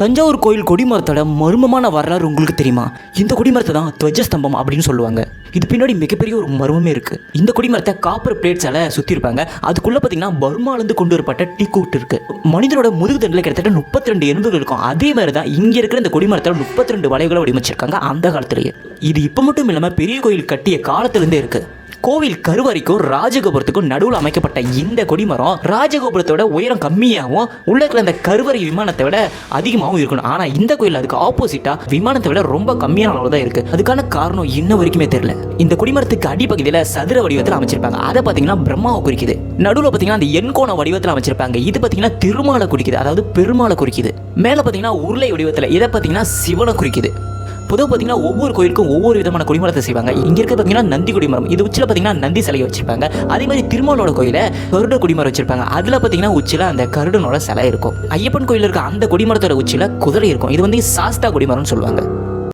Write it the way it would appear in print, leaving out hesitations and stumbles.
தஞ்சாவூர் கோயில் கொடிமரத்தோட மர்மமான வரலாறு உங்களுக்கு தெரியுமா? இந்த கொடிமரத்தை தான் துவஜஸ்தம்பம் அப்படின்னு சொல்லுவாங்க. இது பின்னாடி மிகப்பெரிய ஒரு மர்மமே இருக்குது. இந்த கொடிமரத்தை காப்பர் பிளேட்ஸால் சுற்றிருப்பாங்க. அதுக்குள்ளே பார்த்தீங்கன்னா பர்மாலேருந்து கொண்டு வரப்பட்ட டீக்கூட் இருக்குது. மனிதனோட முதுகு தண்டில் கிட்டத்தட்ட 32 எலும்புகள் இருக்கும். அதே மாதிரி தான் இங்கே இருக்கிற இந்த கொடிமரத்தில் 32 வளைவுகளை வடிவமைச்சிருக்காங்க அந்த காலத்திலேயே. இது இப்போ மட்டும் இல்லாமல் பெரிய கோயில் கட்டிய காலத்திலேருந்தே இருக்குது. கோவில் கருவறைக்கும் ராஜகோபுரத்துக்கும் நடுவில் அமைக்கப்பட்ட இந்த கொடிமரம் ராஜகோபுரத்தோட உயரம் கம்மியாகவும் உள்ள இருக்கிற அந்த கருவறை விமானத்தை விட அதிகமாகவும் இருக்கணும். ஆனால் இந்த கோயில் அதுக்கு ஆப்போசிட்டாக விமானத்தை விட ரொம்ப கம்மியான அளவு தான் இருக்குது. அதுக்கான காரணம் இன்ன வரைக்குமே தெரியல. இந்த கொடிமரத்துக்கு அடிப்பகுதியில் சதுர வடிவத்தில் அமைச்சிருப்பாங்க. அதை பார்த்தீங்கன்னா பிரம்மாவை குறிக்குது. நடுவில் பார்த்தீங்கன்னா அந்த எண்கோண வடிவத்தில் அமைச்சிருப்பாங்க. இது பார்த்தீங்கன்னா திருமாலை குறிக்குது, அதாவது பெருமாளை குறிக்குது. மேலே பார்த்தீங்கன்னா உருளை வடிவத்தில், இதை பார்த்தீங்கன்னா சிவனை குறிக்குது. பொதுவாக பார்த்தீங்கன்னா ஒவ்வொரு கோயிலுக்கும் ஒவ்வொரு விதமான கொடிமரத்தை செய்வாங்க. இங்கே இருக்க பார்த்தீங்கன்னா நந்தி கொடிமரம், இது உச்சியில் பார்த்தீங்கன்னா நந்தி சிலையை வச்சிருப்பாங்க. அதே மாதிரி திருமாலோட கோயில கருட கொடிமரம் வச்சிருப்பாங்க. அதில் பார்த்தீங்கன்னா உச்சியில் அந்த கருடனோட சிலை இருக்கும். ஐயப்பன் கோயில் இருக்க அந்த கொடிமரத்தோட உச்சியில் குதிரை இருக்கும். இது வந்து சாஸ்தா கொடிமரம்னு சொல்லுவாங்க.